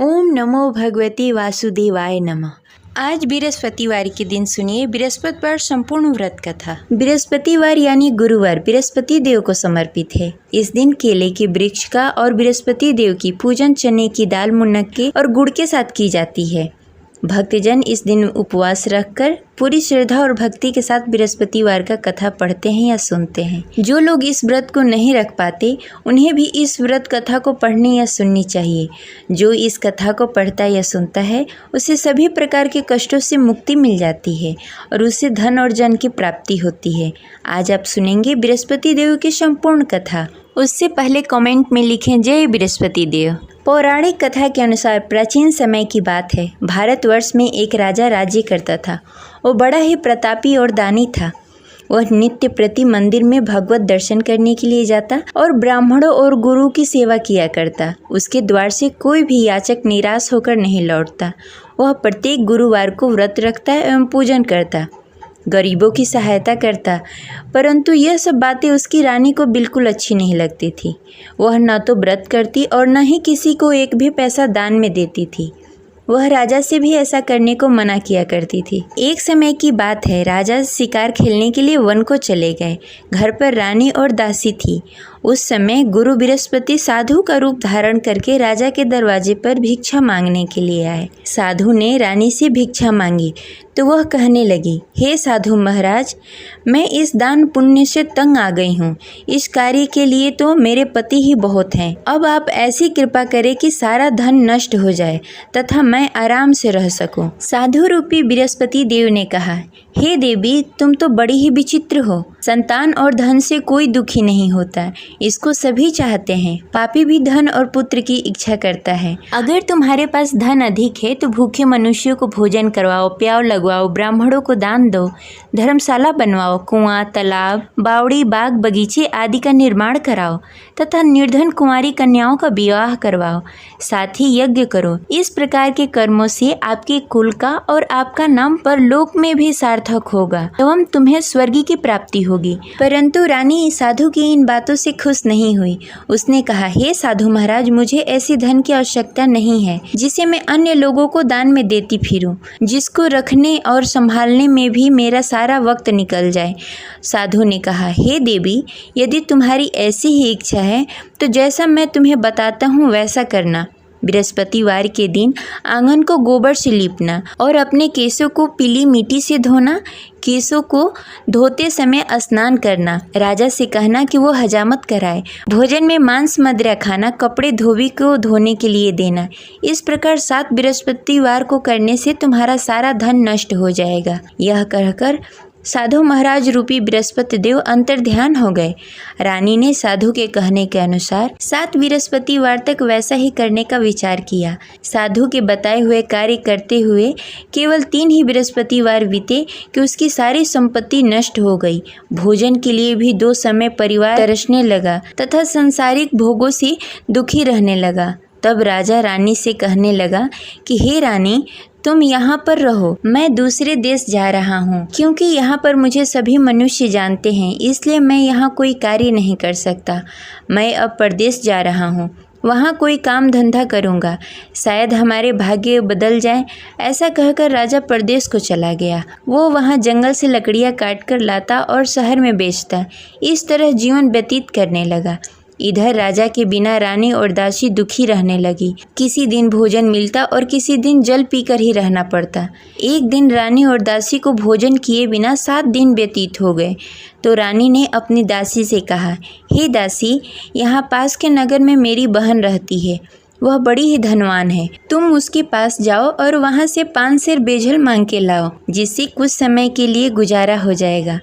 ओम नमो भगवते वासुदेवाय नमः। आज बृहस्पतिवार के दिन सुनिए बृहस्पतिवार संपूर्ण व्रत कथा। बृहस्पतिवार यानी गुरुवार बृहस्पति देव को समर्पित है। इस दिन केले के वृक्ष का और बृहस्पति देव की पूजन चने की दाल, मुनक्के और गुड़ के साथ की जाती है। भक्तजन इस दिन उपवास रखकर पूरी श्रद्धा और भक्ति के साथ बृहस्पतिवार का कथा पढ़ते हैं या सुनते हैं। जो लोग इस व्रत को नहीं रख पाते उन्हें भी इस व्रत कथा को पढ़नी या सुननी चाहिए। जो इस कथा को पढ़ता या सुनता है उसे सभी प्रकार के कष्टों से मुक्ति मिल जाती है और उससे धन और जन की प्राप्ति होती है। आज आप सुनेंगे बृहस्पति देव की संपूर्ण कथा। उससे पहले कमेंट में लिखें जय बृहस्पति देव। पौराणिक कथा के अनुसार प्राचीन समय की बात है। भारतवर्ष में एक राजा राज्य करता था। वो बड़ा ही प्रतापी और दानी था। वह नित्य प्रति मंदिर में भगवत दर्शन करने के लिए जाता और ब्राह्मणों और गुरु की सेवा किया करता। उसके द्वार से कोई भी याचक निराश होकर नहीं लौटता। वह प्रत्येक गुरुवार को व्रत रखता एवं पूजन करता, गरीबों की सहायता करता। परंतु यह सब बातें उसकी रानी को बिल्कुल अच्छी नहीं लगती थी। वह न तो व्रत करती और न ही किसी को एक भी पैसा दान में देती थी। वह राजा से भी ऐसा करने को मना किया करती थी। एक समय की बात है, राजा शिकार खेलने के लिए वन को चले गए। घर पर रानी और दासी थी। उस समय गुरु बृहस्पति साधु का रूप धारण करके राजा के दरवाजे पर भिक्षा मांगने के लिए आए। साधु ने रानी से भिक्षा मांगी तो वह कहने लगी, हे साधु महाराज, मैं इस दान पुण्य से तंग आ गई हूँ। इस कार्य के लिए तो मेरे पति ही बहुत हैं। अब आप ऐसी कृपा करें कि सारा धन नष्ट हो जाए तथा मैं आराम से रह सकूं। साधु रूपी बृहस्पति देव ने कहा, हे देवी, तुम तो बड़ी ही विचित्र हो। संतान और धन से कोई दुखी नहीं होता, इसको सभी चाहते हैं। पापी भी धन और पुत्र की इच्छा करता है। अगर तुम्हारे पास धन अधिक है तो भूखे मनुष्यों को भोजन करवाओ, प्याव लगवाओ, ब्राह्मणों को दान दो, धर्मशाला बनवाओ, कुआं, तालाब, बावड़ी, बाग, बगीचे आदि का निर्माण कराओ तथा निर्धन कुंवारी कन्याओं का विवाह करवाओ। साथ ही यज्ञ करो। इस प्रकार के कर्मों से आपके कुल का और आपका नाम परलोक में भी सार्थक होगा एवं तुम्हें स्वर्ग की प्राप्ति होगी। परंतु रानी साधु की इन बातों से खुश नहीं हुई। उसने कहा, हे साधु महाराज, मुझे ऐसी धन की आवश्यकता नहीं है जिसे मैं अन्य लोगों को दान में देती फिरूं, जिसको रखने और संभालने में भी मेरा सारा वक्त निकल जाए। साधु ने कहा, हे देवी, यदि तुम्हारी ऐसी ही इच्छा है तो जैसा मैं तुम्हें बताता हूँ वैसा करना। बृहस्पतिवार के दिन आंगन को गोबर से लीपना और अपने केसों को पीली मिट्टी से धोना। केसों को धोते समय स्नान करना। राजा से कहना कि वो हजामत कराए। भोजन में मांस मदिरा खाना, कपड़े धोबी को धोने के लिए देना। इस प्रकार 7 बृहस्पतिवार को करने से तुम्हारा सारा धन नष्ट हो जाएगा। यह कहकर साधु महाराज रूपी बृहस्पति देव अंतर्ध्यान हो गए। रानी ने साधु के कहने के अनुसार 7 बृहस्पतिवार तक वैसा ही करने का विचार किया। साधु के बताए हुए कार्य करते हुए केवल 3 ही बृहस्पतिवार बीते कि उसकी सारी संपत्ति नष्ट हो गई। भोजन के लिए भी 2 समय परिवार तरसने लगा तथा सांसारिक भोगों से दुखी रहने लगा। तब राजा रानी से कहने लगा कि हे रानी, तुम यहाँ पर रहो, मैं दूसरे देश जा रहा हूँ। क्योंकि यहाँ पर मुझे सभी मनुष्य जानते हैं, इसलिए मैं यहाँ कोई कार्य नहीं कर सकता। मैं अब परदेश जा रहा हूँ, वहाँ कोई काम धंधा करूँगा, शायद हमारे भाग्य बदल जाए। ऐसा कहकर राजा परदेश को चला गया। वो वहाँ जंगल से लकड़ियाँ काट कर लाता और शहर में बेचता। इस तरह जीवन व्यतीत करने लगा। इधर राजा के बिना रानी और दासी दुखी रहने लगी। किसी दिन भोजन मिलता और किसी दिन जल पीकर ही रहना पड़ता। एक दिन रानी और दासी को भोजन किए बिना 7 दिन व्यतीत हो गए। तो रानी ने अपनी दासी से कहा, हे दासी, यहाँ पास के नगर में मेरी बहन रहती है। वह बड़ी ही धनवान है। तुम उसके पास जाओ और वहाँ से 5 सेर बेझल मांग के लाओ, जिससे कुछ समय के लिए गुजारा हो जाएगा।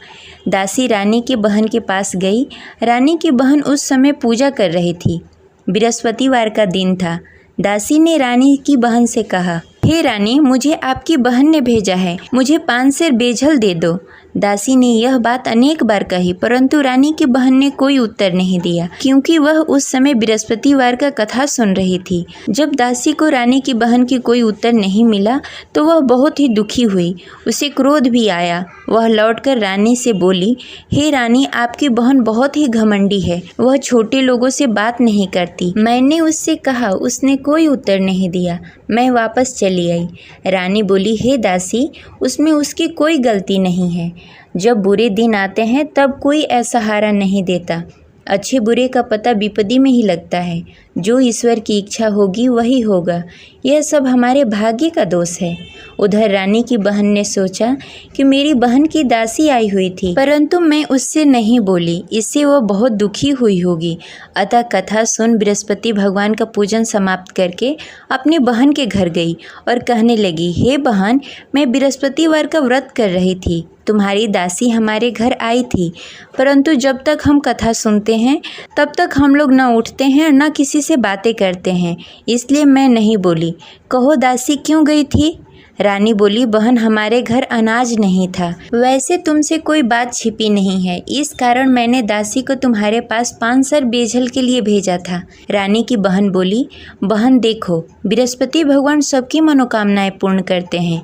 दासी रानी की बहन के पास गई। रानी की बहन उस समय पूजा कर रही थी। बृहस्पतिवार का दिन था। दासी ने रानी की बहन से कहा, हे रानी, मुझे आपकी बहन ने भेजा है, मुझे 5 सेर बेझल दे दो। दासी ने यह बात अनेक बार कही, परंतु रानी की बहन ने कोई उत्तर नहीं दिया, क्योंकि वह उस समय बृहस्पतिवार का कथा सुन रही थी। जब दासी को रानी की बहन की कोई उत्तर नहीं मिला तो वह बहुत ही दुखी हुई। उसे क्रोध भी आया। वह लौटकर रानी से बोली, हे रानी, आपकी बहन बहुत ही घमंडी है। वह छोटे लोगों से बात नहीं करती। मैंने उससे कहा, उसने कोई उत्तर नहीं दिया। मैं वापस चली आई। रानी बोली, हे दासी, उसमें उसकी कोई गलती नहीं है। जब बुरे दिन आते हैं तब कोई असहारा नहीं देता। अच्छे बुरे का पता विपत्ति में ही लगता है। जो ईश्वर की इच्छा होगी वही होगा। यह सब हमारे भाग्य का दोष है। उधर रानी की बहन ने सोचा कि मेरी बहन की दासी आई हुई थी, परंतु मैं उससे नहीं बोली, इससे वह बहुत दुखी हुई होगी। अतः कथा सुन बृहस्पति भगवान का पूजन समाप्त करके अपनी बहन के घर गई और कहने लगी, हे बहन, मैं बृहस्पतिवार का व्रत कर रही थी। तुम्हारी दासी हमारे घर आई थी, परंतु जब तक हम कथा सुनते हैं तब तक हम लोग न उठते हैं और न किसी से बातें करते हैं, इसलिए मैं नहीं बोली। कहो दासी क्यों गई थी? रानी बोली, बहन, हमारे घर अनाज नहीं था। वैसे तुमसे कोई बात छिपी नहीं है, इस कारण मैंने दासी को तुम्हारे पास 5 सर बेझल के लिए भेजा था। रानी की बहन बोली, बहन देखो, बृहस्पति भगवान सबकी मनोकामनाएं पूर्ण करते हैं।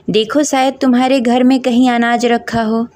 देखो, शायद तुम्हारे घर में कहीं अनाज रखा हो।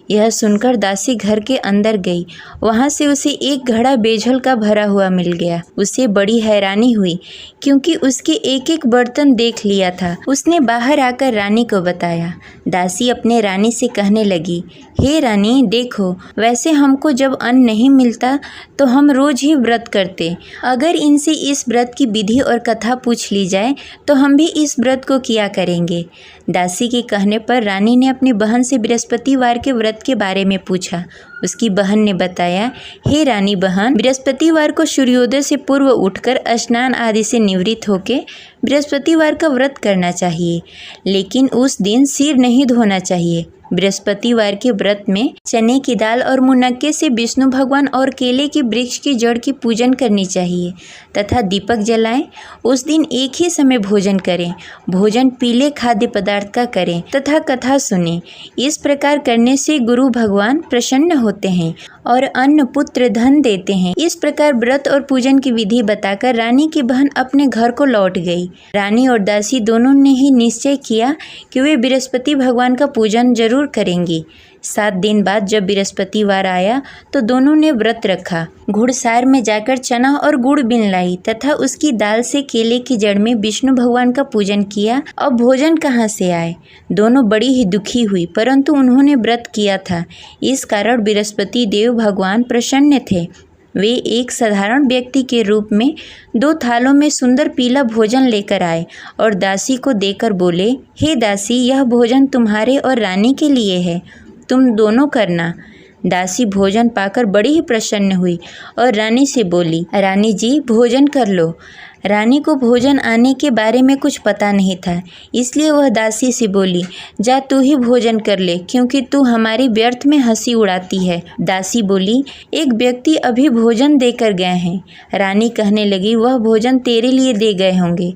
यह सुनकर दासी घर के अंदर गई। वहाँ से उसे एक घड़ा बेझल का भरा हुआ मिल गया। उसे बड़ी हैरानी हुई, क्योंकि उसके एक एक बर्तन देख लिया था। उसने बाहर आकर रानी को बताया। दासी अपने रानी से कहने लगी, हे रानी, देखो, वैसे हमको जब अन्न नहीं मिलता तो हम रोज ही व्रत करते। अगर इनसे इस व्रत की विधि और कथा पूछ ली जाए तो हम भी इस व्रत को किया करेंगे। दासी के कहने पर रानी ने अपनी बहन से बृहस्पतिवार के व्रत के बारे में पूछा। उसकी बहन ने बताया, हे रानी बहन, बृहस्पतिवार को सूर्योदय से पूर्व उठकर स्नान आदि से निवृत्त होकर बृहस्पतिवार का व्रत करना चाहिए, लेकिन उस दिन सिर नहीं धोना चाहिए। बृहस्पतिवार के व्रत में चने की दाल और मुनक्के से विष्णु भगवान और केले के वृक्ष की जड़ की पूजन करनी चाहिए तथा दीपक जलाएं। उस दिन एक ही समय भोजन करें। भोजन पीले खाद्य पदार्थ का करें तथा कथा सुनें। इस प्रकार करने से गुरु भगवान प्रसन्न होते हैं और अन्न पुत्र धन देते हैं। इस प्रकार व्रत और पूजन की विधि बताकर रानी की बहन अपने घर को लौट गई। रानी और दासी दोनों ने ही निश्चय किया कि वे बृहस्पति भगवान का पूजन जरूर करेंगी। 7 दिन बाद जब बृहस्पतिवार आया तो दोनों ने व्रत रखा। घुड़सार में जाकर चना और गुड़ बीन लाई तथा उसकी दाल से केले की जड़ में विष्णु भगवान का पूजन किया। अब भोजन कहाँ से आए? दोनों बड़ी ही दुखी हुई, परंतु उन्होंने व्रत किया था, इस कारण बृहस्पति देव भगवान प्रसन्न थे। वे एक साधारण व्यक्ति के रूप में 2 थालों में सुंदर पीला भोजन लेकर आए और दासी को देकर बोले, हे दासी, यह भोजन तुम्हारे और रानी के लिए है, तुम दोनों करना। दासी भोजन पाकर बड़ी ही प्रसन्न हुई और रानी से बोली, रानी जी, भोजन कर लो। रानी को भोजन आने के बारे में कुछ पता नहीं था, इसलिए वह दासी से बोली, जा तू ही भोजन कर ले, क्योंकि तू हमारी व्यर्थ में हंसी उड़ाती है। दासी बोली, एक व्यक्ति अभी भोजन देकर गए हैं। रानी कहने लगी, वह भोजन तेरे लिए दे गए होंगे,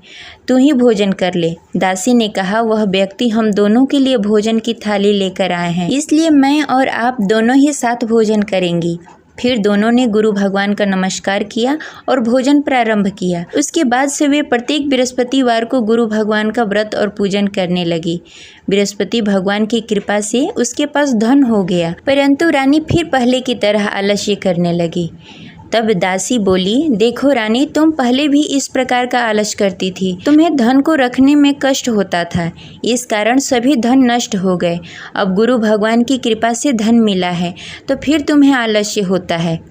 तू ही भोजन कर ले। दासी ने कहा, वह व्यक्ति हम दोनों के लिए भोजन की थाली लेकर आए हैं, इसलिए मैं और आप दोनों ही साथ भोजन करेंगी। फिर दोनों ने गुरु भगवान का नमस्कार किया और भोजन प्रारंभ किया। उसके बाद से वे प्रत्येक बृहस्पतिवार को गुरु भगवान का व्रत और पूजन करने लगी। बृहस्पति भगवान की कृपा से उसके पास धन हो गया, परंतु रानी फिर पहले की तरह आलस्य करने लगी। तब दासी बोली, देखो रानी, तुम पहले भी इस प्रकार का आलस करती थी। तुम्हें धन को रखने में कष्ट होता था, इस कारण सभी धन नष्ट हो गए। अब गुरु भगवान की कृपा से धन मिला है तो फिर तुम्हें आलस्य होता है।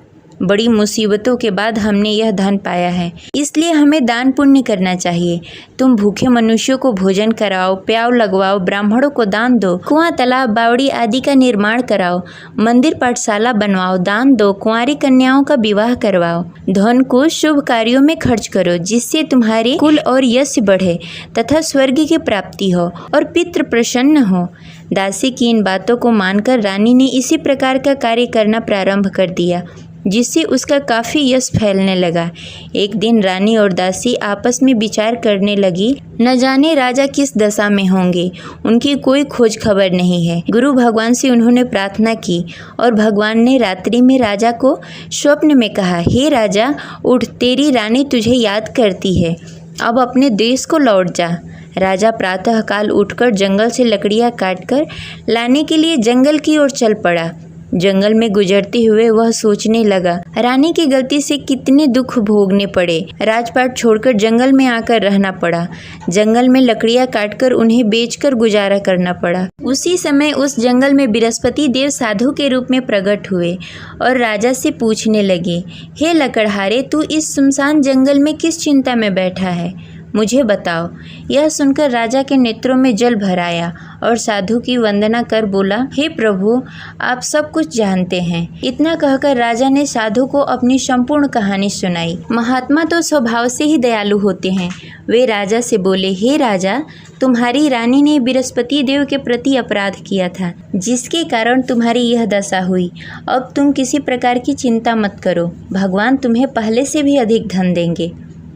बड़ी मुसीबतों के बाद हमने यह धन पाया है, इसलिए हमें दान पुण्य करना चाहिए। तुम भूखे मनुष्यों को भोजन कराओ, प्याव लगवाओ, ब्राह्मणों को दान दो, कुआं, तालाब, बावड़ी आदि का निर्माण कराओ, मंदिर पाठशाला बनवाओ, दान दो, कुंवारी कन्याओं का विवाह करवाओ। धन को शुभ कार्यों में खर्च करो, जिससे तुम्हारे कुल और यश बढ़े तथा स्वर्ग की प्राप्ति हो और पितृ प्रसन्न हो। दासी की इन बातों को मानकर रानी ने इसी प्रकार का कार्य करना प्रारंभ कर दिया। जिससे उसका काफ़ी यश फैलने लगा। एक दिन रानी और दासी आपस में विचार करने लगी, न जाने राजा किस दशा में होंगे, उनकी कोई खोज खबर नहीं है। गुरु भगवान से उन्होंने प्रार्थना की और भगवान ने रात्रि में राजा को स्वप्न में कहा, हे राजा उठ, तेरी रानी तुझे याद करती है, अब अपने देश को लौट जा। राजा प्रातःकाल उठकर जंगल से लकड़ियाँ काटकर लाने के लिए जंगल की ओर चल पड़ा। जंगल में गुजरते हुए वह सोचने लगा, रानी की गलती से कितने दुख भोगने पड़े। राजपाट छोड़कर जंगल में आकर रहना पड़ा। जंगल में लकड़ियाँ काटकर उन्हें बेचकर गुजारा करना पड़ा। उसी समय उस जंगल में बृहस्पति देव साधु के रूप में प्रकट हुए और राजा से पूछने लगे, हे लकड़हारे, तू इस सुनसान जंगल में किस चिंता में बैठा है, मुझे बताओ। यह सुनकर राजा के नेत्रों में जल भर आया और साधु की वंदना कर बोला, हे प्रभु, आप सब कुछ जानते हैं। इतना कहकर राजा ने साधु को अपनी संपूर्ण कहानी सुनाई। महात्मा तो स्वभाव से ही दयालु होते हैं। वे राजा से बोले, हे राजा, तुम्हारी रानी ने बृहस्पति देव के प्रति अपराध किया था, जिसके कारण तुम्हारी यह दशा हुई। अब तुम किसी प्रकार की चिंता मत करो, भगवान तुम्हें पहले से भी अधिक धन देंगे।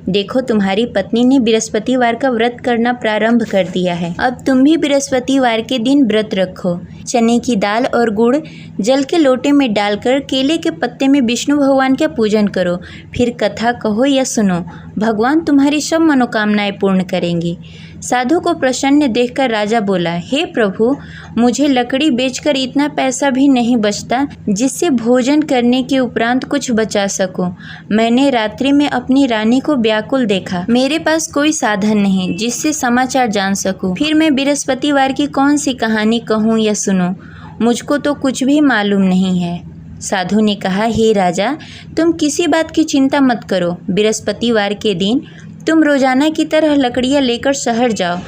देखो, तुम्हारी पत्नी ने बृहस्पतिवार का व्रत करना प्रारंभ कर दिया है। अब तुम भी बृहस्पतिवार के दिन व्रत रखो। चने की दाल और गुड़ जल के लोटे में डालकर केले के पत्ते में विष्णु भगवान का पूजन करो। फिर कथा कहो या सुनो, भगवान तुम्हारी सब मनोकामनाएं पूर्ण करेंगे। साधु को प्रसन्न देखकर राजा बोला, हे प्रभु, मुझे लकड़ी बेचकर इतना पैसा भी नहीं बचता जिससे भोजन करने के उपरांत कुछ बचा सकूं। मैंने रात्रि में अपनी रानी को व्याकुल देखा। मेरे पास कोई साधन नहीं जिससे समाचार जान सकूं। फिर मैं बृहस्पतिवार की कौन सी कहानी कहूं या सुनूं, मुझको तो कुछ भी मालूम नहीं है। साधु ने कहा, हे राजा, तुम किसी बात की चिंता मत करो। बृहस्पतिवार के दिन तुम रोजाना की तरह लकड़ियाँ लेकर शहर जाओ।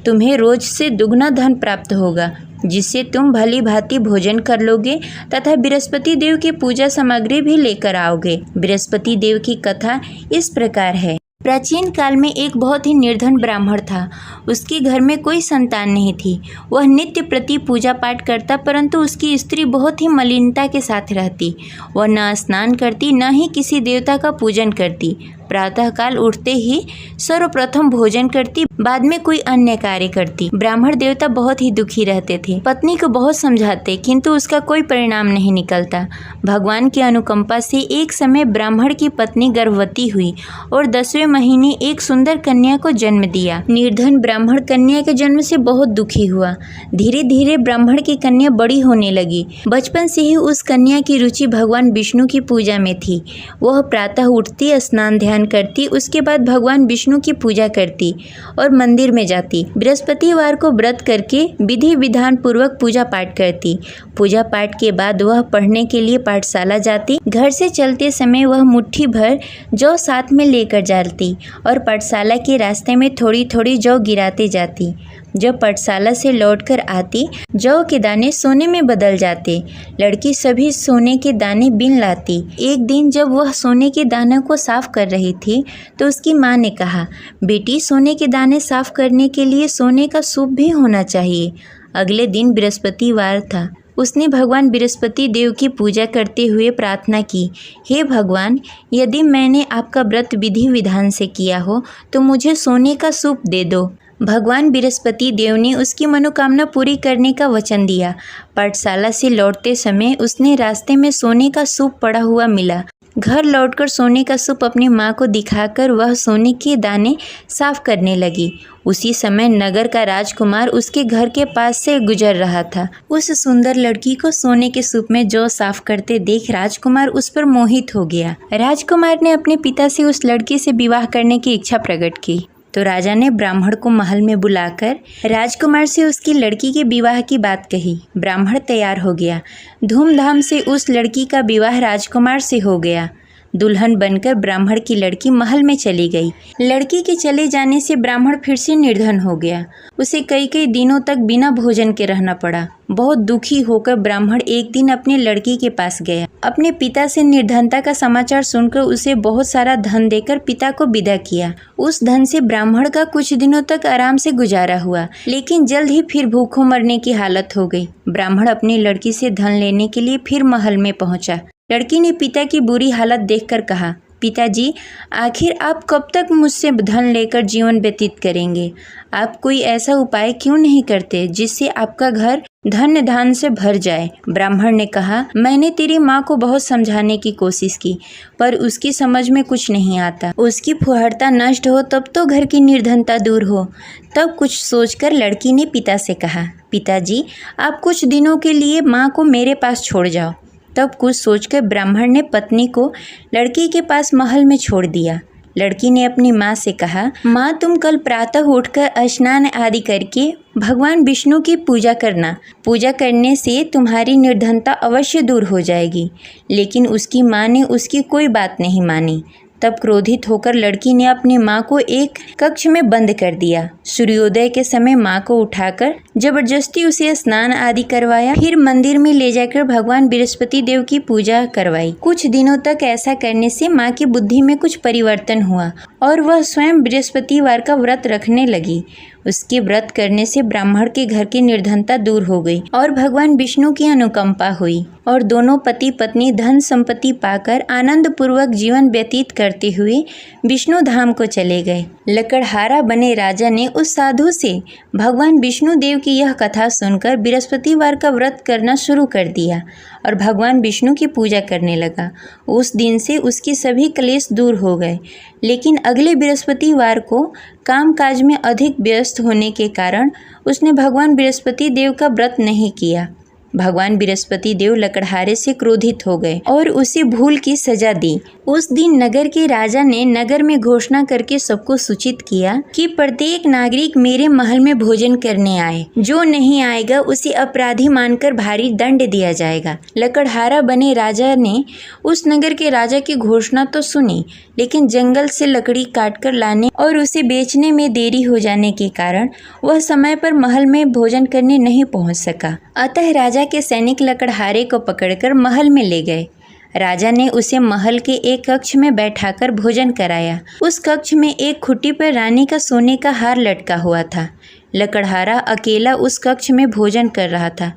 तुम्हें रोज से दुगना धन प्राप्त होगा, जिससे तुम भली भांति भोजन कर लोगे तथा बृहस्पति देव की पूजा सामग्री भी लेकर आओगे। बृहस्पति देव की कथा इस प्रकार है। प्राचीन काल में एक बहुत ही निर्धन ब्राह्मण था। उसके घर में कोई संतान नहीं थी। वह नित्य प्रति पूजा पाठ करता, परंतु उसकी स्त्री बहुत ही मलिनता के साथ रहती। वह न स्नान करती, न ही किसी देवता का पूजन करती। प्रातःकाल उठते ही सर्वप्रथम भोजन करती, बाद में कोई अन्य कार्य करती। ब्राह्मण देवता बहुत ही दुखी रहते थे। पत्नी को बहुत समझाते, किंतु उसका कोई परिणाम नहीं निकलता। भगवान की अनुकंपा से एक समय ब्राह्मण की पत्नी गर्भवती हुई और 10वें महीने एक सुंदर कन्या को जन्म दिया। निर्धन ब्राह्मण कन्या के जन्म से बहुत दुखी हुआ। धीरे धीरे ब्राह्मण की कन्या बड़ी होने लगी। बचपन से ही उस कन्या की रुचि भगवान विष्णु की पूजा में थी। वह प्रातः उठती, स्नान ध्यान करती, उसके बाद भगवान विष्णु की पूजा करती और मंदिर में जाती। बृहस्पतिवार को व्रत करके विधि विधान पूर्वक पूजा पाठ करती। पूजा पाठ के बाद वह पढ़ने के लिए पाठशाला जाती। घर से चलते समय वह मुट्ठी भर जौ साथ में लेकर जाती और पाठशाला के रास्ते में थोड़ी थोड़ी जौ गिराते जाती। जब पाठशाला से लौटकर आती, जौ के दाने सोने में बदल जाते। लड़की सभी सोने के दाने बीन लाती। एक दिन जब वह सोने के दानों को साफ कर रही थी, तो उसकी माँ ने कहा, बेटी, सोने के दाने साफ करने के लिए सोने का सूप भी होना चाहिए। अगले दिन बृहस्पतिवार था। उसने भगवान बृहस्पति देव की पूजा करते हुए प्रार्थना की, हे भगवान, यदि मैंने आपका व्रत विधि विधान से किया हो तो मुझे सोने का सूप दे दो। भगवान बृहस्पति देव ने उसकी मनोकामना पूरी करने का वचन दिया। पाठशाला से लौटते समय उसने रास्ते में सोने का सूप पड़ा हुआ मिला। घर लौटकर सोने का सूप अपनी माँ को दिखाकर वह सोने के दाने साफ करने लगी। उसी समय नगर का राजकुमार उसके घर के पास से गुजर रहा था। उस सुंदर लड़की को सोने के सूप में जौ साफ करते देख राजकुमार उस पर मोहित हो गया। राजकुमार ने अपने पिता से उस लड़की से विवाह करने की इच्छा प्रकट की। तो राजा ने ब्राह्मण को महल में बुलाकर राजकुमार से उसकी लड़की के विवाह की बात कही। ब्राह्मण तैयार हो गया। धूमधाम से उस लड़की का विवाह राजकुमार से हो गया। दुल्हन बनकर ब्राह्मण की लड़की महल में चली गई। लड़की के चले जाने से ब्राह्मण फिर से निर्धन हो गया। उसे कई कई दिनों तक बिना भोजन के रहना पड़ा। बहुत दुखी होकर ब्राह्मण एक दिन अपनी लड़की के पास गया। अपने पिता से निर्धनता का समाचार सुनकर उसे बहुत सारा धन देकर पिता को विदा किया। उस धन से ब्राह्मण का कुछ दिनों तक आराम से गुजारा हुआ, लेकिन जल्द ही फिर भूखों मरने की हालत हो गई। ब्राह्मण अपनी लड़की से धन लेने के लिए फिर महल में पहुंचा। लड़की ने पिता की बुरी हालत देखकर कहा, पिताजी, आखिर आप कब तक मुझसे धन लेकर जीवन व्यतीत करेंगे? आप कोई ऐसा उपाय क्यों नहीं करते जिससे आपका घर धन्य धान से भर जाए? ब्राह्मण ने कहा, मैंने तेरी माँ को बहुत समझाने की कोशिश की, पर उसकी समझ में कुछ नहीं आता। उसकी फुहड़ता नष्ट हो तब तो घर की निर्धनता दूर हो। तब कुछ सोचकर लड़की ने पिता से कहा, पिताजी, आप कुछ दिनों के लिए माँ को मेरे पास छोड़ जाओ। तब कुछ सोचकर ब्राह्मण ने पत्नी को लड़की के पास महल में छोड़ दिया। लड़की ने अपनी माँ से कहा, माँ, तुम कल प्रातः उठकर स्नान आदि करके भगवान विष्णु की पूजा करना। पूजा करने से तुम्हारी निर्धनता अवश्य दूर हो जाएगी। लेकिन उसकी माँ ने उसकी कोई बात नहीं मानी। तब क्रोधित होकर लड़की ने अपनी माँ को एक कक्ष में बंद कर दिया। सूर्योदय के समय माँ को उठाकर जबरदस्ती उसे स्नान आदि करवाया। फिर मंदिर में ले जाकर भगवान बृहस्पति देव की पूजा करवाई। कुछ दिनों तक ऐसा करने से माँ की बुद्धि में कुछ परिवर्तन हुआ और वह स्वयं बृहस्पतिवार का व्रत रखने लगी। उसके व्रत करने से ब्राह्मण के घर की निर्धनता दूर हो गई और भगवान विष्णु की अनुकंपा हुई और दोनों पति पत्नी धन संपत्ति पाकर आनंद पूर्वक जीवन व्यतीत करते हुए विष्णु धाम को चले गए। लकड़हारा बने राजा ने उस साधु से भगवान विष्णु देव की यह कथा सुनकर बृहस्पतिवार का व्रत करना शुरू कर दिया और भगवान विष्णु की पूजा करने लगा। उस दिन से उसके सभी क्लेश दूर हो गए। लेकिन अगले बृहस्पतिवार को कामकाज में अधिक व्यस्त होने के कारण उसने भगवान बृहस्पति देव का व्रत नहीं किया। भगवान बृहस्पति देव लकड़हारे से क्रोधित हो गए और उसे भूल की सजा दी। उस दिन नगर के राजा ने नगर में घोषणा करके सबको सूचित किया कि प्रत्येक नागरिक मेरे महल में भोजन करने आए। जो नहीं आएगा उसे अपराधी मानकर भारी दंड दिया जाएगा। लकड़हारा बने राजा ने उस नगर के राजा की घोषणा तो सुनी, लेकिन जंगल से लकड़ी काटकर लाने और उसे बेचने में देरी हो जाने के कारण वह समय पर महल में भोजन करने नहीं पहुंच सका। अतः राजा के सैनिक लकड़हारे को पकड़कर महल में ले गए। राजा ने उसे महल के एक कक्ष में बैठाकर भोजन कराया। उस कक्ष में एक खुट्टी पर रानी का सोने का हार लटका हुआ था। लकड़हारा अकेला उस कक्ष में भोजन कर रहा था।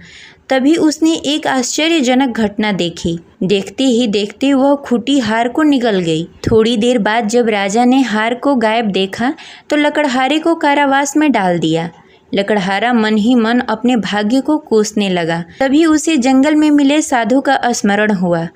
तभी उसने एक आश्चर्यजनक घटना देखी। देखते ही देखते वह खुटी हार को निगल गई। थोड़ी देर बाद जब राजा ने हार को गायब देखा तो लकड़हारे को कारावास में डाल दिया। लकड़हारा मन ही मन अपने भाग्य को कोसने लगा। तभी उसे जंगल में मिले साधु का स्मरण हुआ।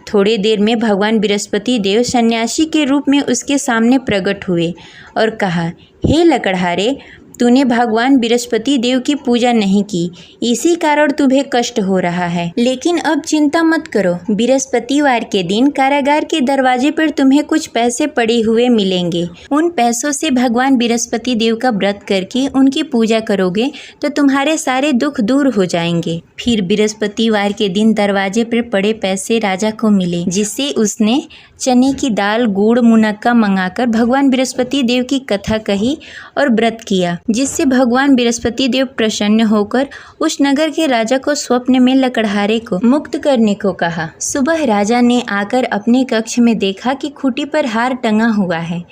थोड़ी देर में भगवान बृहस्पति देव सन्यासी के रूप में उसके सामने प्रकट हुए और कहा, हे लकड़हारे, तूने भगवान बृहस्पति देव की पूजा नहीं की, इसी कारण तुम्हें कष्ट हो रहा है। लेकिन अब चिंता मत करो, बृहस्पतिवार के दिन कारागार के दरवाजे पर तुम्हें कुछ पैसे पड़े हुए मिलेंगे। उन पैसों से भगवान बृहस्पति देव का व्रत करके उनकी पूजा करोगे तो तुम्हारे सारे दुख दूर हो जाएंगे। फिर बृहस्पतिवार के दिन दरवाजे पर पड़े पैसे राजा को मिले, जिससे उसने चने की दाल, गुड़, मुनक्का मंगाकर भगवान बृहस्पति देव की कथा कही और व्रत किया, जिससे भगवान बृहस्पति देव प्रसन्न होकर उस नगर के राजा को स्वप्न में लकड़हारे को मुक्त करने को कहा। सुबह राजा ने आकर अपने कक्ष में देखा कि खूंटी पर हार टंगा हुआ है।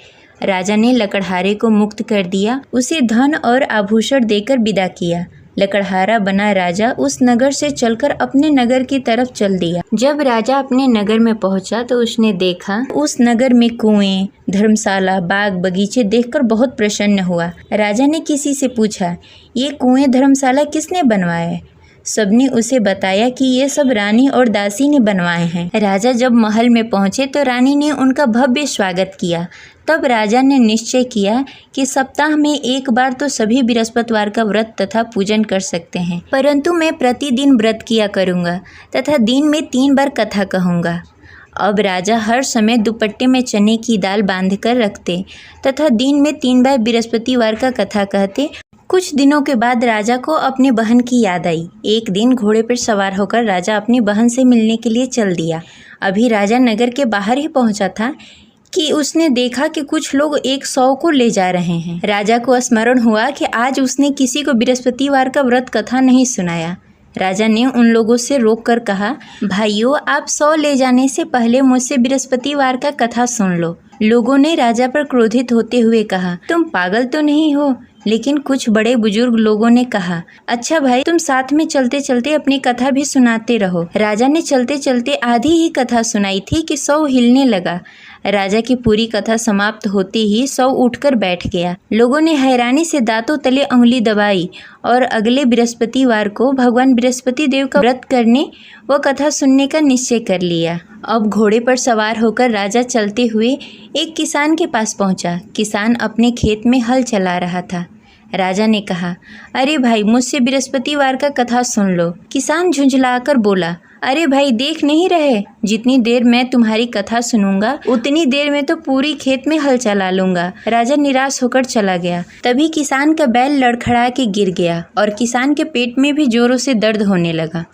राजा ने लकड़हारे को मुक्त कर दिया, उसे धन और आभूषण देकर विदा किया। लकड़हारा बना राजा उस नगर से चलकर अपने नगर की तरफ चल दिया। जब राजा अपने नगर में पहुंचा तो उसने देखा उस नगर में कुएं, धर्मशाला, बाग बगीचे देखकर बहुत प्रसन्न हुआ। राजा ने किसी से पूछा, ये कुएं, धर्मशाला किसने बनवाए? सबने उसे बताया कि ये सब रानी और दासी ने बनवाए हैं। राजा जब महल में पहुंचे तो रानी ने उनका भव्य स्वागत किया। तब राजा ने निश्चय किया कि सप्ताह में एक बार तो सभी बृहस्पतिवार का व्रत तथा पूजन कर सकते हैं, परंतु मैं प्रतिदिन व्रत किया करूँगा तथा दिन में 3 बार कथा कहूँगा। अब राजा हर समय दुपट्टे में चने की दाल बांधकर रखते तथा दिन में 3 बार बृहस्पतिवार का कथा कहते। कुछ दिनों के बाद राजा को अपनी बहन की याद आई। एक दिन घोड़े पर सवार होकर राजा अपनी बहन से मिलने के लिए चल दिया। अभी राजा नगर के बाहर ही पहुंचा था कि उसने देखा कि कुछ लोग एक 100 को ले जा रहे हैं। राजा को स्मरण हुआ कि आज उसने किसी को बृहस्पतिवार का व्रत कथा नहीं सुनाया। राजा ने उन लोगों से रोककर कहा, भाइयों, आप 100 ले जाने से पहले मुझसे बृहस्पतिवार का कथा सुन लो। लोगों ने राजा पर क्रोधित होते हुए कहा, तुम पागल तो नहीं हो लेकिन कुछ बड़े बुजुर्ग लोगों ने कहा, अच्छा भाई, तुम साथ में चलते चलते अपनी कथा भी सुनाते रहो। राजा ने चलते चलते आधी ही कथा सुनाई थी कि सौ हिलने लगा। राजा की पूरी कथा समाप्त होते ही सौ उठकर बैठ गया। लोगों ने हैरानी से दांतों तले उंगली दबाई और अगले बृहस्पतिवार को भगवान बृहस्पति देव का व्रत करने व कथा सुनने का निश्चय कर लिया। अब घोड़े पर सवार होकर राजा चलते हुए एक किसान के पास पहुंचा। किसान अपने खेत में हल चला रहा था। राजा ने कहा, अरे भाई, मुझसे बृहस्पतिवार का कथा सुन लो। किसान झुंझलाकर बोला, अरे भाई, देख नहीं रहे, जितनी देर मैं तुम्हारी कथा सुनूंगा उतनी देर में तो पूरी खेत में हल चला लूंगा। राजा निराश होकर चला गया। तभी किसान का बैल लड़खड़ा के गिर गया और किसान के पेट में भी जोरों से दर्द होने लगा।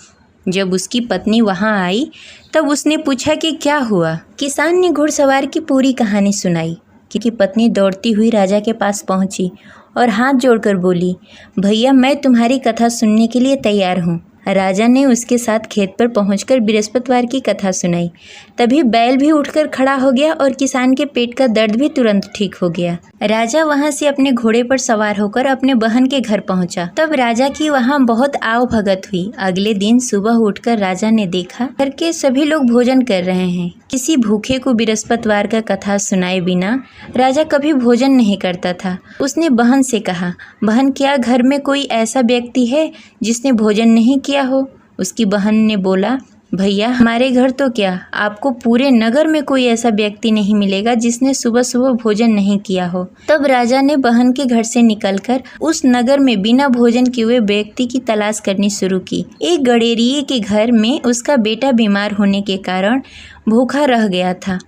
जब उसकी पत्नी वहां आई तब उसने पूछा कि क्या हुआ। किसान ने घुड़सवार की पूरी कहानी सुनाई कि पत्नी दौड़ती हुई राजा के पास पहुंची और हाथ जोड़कर बोली, भैया, मैं तुम्हारी कथा सुनने के लिए तैयार हूँ। राजा ने उसके साथ खेत पर पहुंचकर बृहस्पतिवार की कथा सुनाई। तभी बैल भी उठकर खड़ा हो गया और किसान के पेट का दर्द भी तुरंत ठीक हो गया। राजा वहां से अपने घोड़े पर सवार होकर अपने बहन के घर पहुंचा। तब राजा की वहां बहुत आव भगत हुई। अगले दिन सुबह उठकर राजा ने देखा घर के सभी लोग भोजन कर रहे हैं। किसी भूखे को बृहस्पतिवार का कथा सुनाए बिना राजा कभी भोजन नहीं करता था। उसने बहन से कहा, बहन, क्या घर में कोई ऐसा व्यक्ति है जिसने भोजन नहीं किया हो? उसकी बहन ने बोला, भैया, हमारे घर तो क्या, आपको पूरे नगर में कोई ऐसा व्यक्ति नहीं मिलेगा जिसने सुबह सुबह भोजन नहीं किया हो। तब राजा ने बहन के घर से निकलकर उस नगर में बिना भोजन किए हुए व्यक्ति की तलाश करनी शुरू की। एक गडेरिये के घर में उसका बेटा बीमार होने के कारण भूखा रह गया था।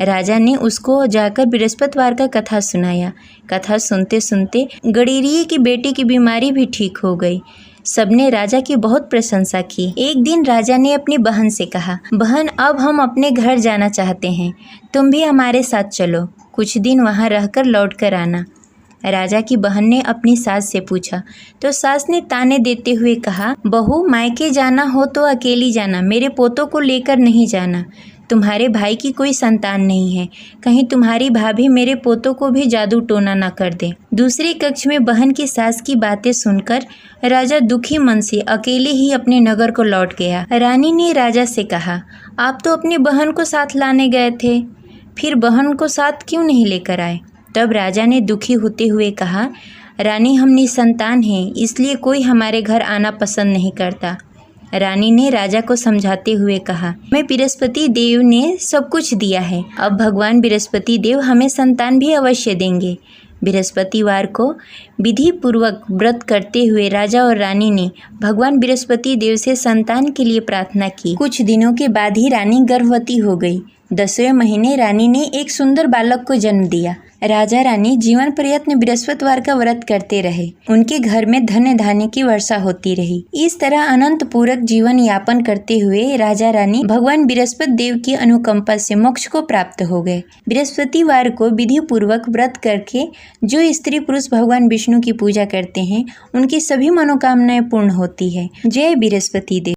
राजा ने उसको जाकर बृहस्पतिवार का कथा सुनाया। कथा सुनते सुनते गडेरिये की बेटी की बीमारी भी ठीक हो गई। सबने राजा की बहुत प्रशंसा की। एक दिन राजा ने अपनी बहन से कहा, बहन, अब हम अपने घर जाना चाहते हैं, तुम भी हमारे साथ चलो, कुछ दिन वहाँ रहकर लौट कर आना। राजा की बहन ने अपनी सास से पूछा तो सास ने ताने देते हुए कहा, बहू, मायके जाना हो तो अकेली जाना, मेरे पोतों को लेकर नहीं जाना। तुम्हारे भाई की कोई संतान नहीं है, कहीं तुम्हारी भाभी मेरे पोतों को भी जादू टोना न कर दे। दूसरे कक्ष में बहन की सास की बातें सुनकर राजा दुखी मन से अकेले ही अपने नगर को लौट गया। रानी ने राजा से कहा, आप तो अपनी बहन को साथ लाने गए थे, फिर बहन को साथ क्यों नहीं लेकर आए? तब राजा ने दुखी होते हुए कहा, रानी, हम निसंतान हैं, इसलिए कोई हमारे घर आना पसंद नहीं करता। रानी ने राजा को समझाते हुए कहा, मैं बृहस्पति देव ने सब कुछ दिया है, अब भगवान बृहस्पति देव हमें संतान भी अवश्य देंगे। बृहस्पतिवार को विधि पूर्वक व्रत करते हुए राजा और रानी ने भगवान बृहस्पति देव से संतान के लिए प्रार्थना की। कुछ दिनों के बाद ही रानी गर्भवती हो गई। 10वें महीने रानी ने एक सुंदर बालक को जन्म दिया। राजा रानी जीवन प्रयत्न बृहस्पतिवार का व्रत करते रहे। उनके घर में धन धान्य की वर्षा होती रही। इस तरह अनंत पूरक जीवन यापन करते हुए राजा रानी भगवान बृहस्पति देव की अनुकंपा से मोक्ष को प्राप्त हो गए। बृहस्पतिवार को विधि पूर्वक व्रत करके जो स्त्री पुरुष भगवान विष्णु की पूजा करते हैं, उनकी सभी मनोकामनाएं पूर्ण होती है। जय बृहस्पति देव।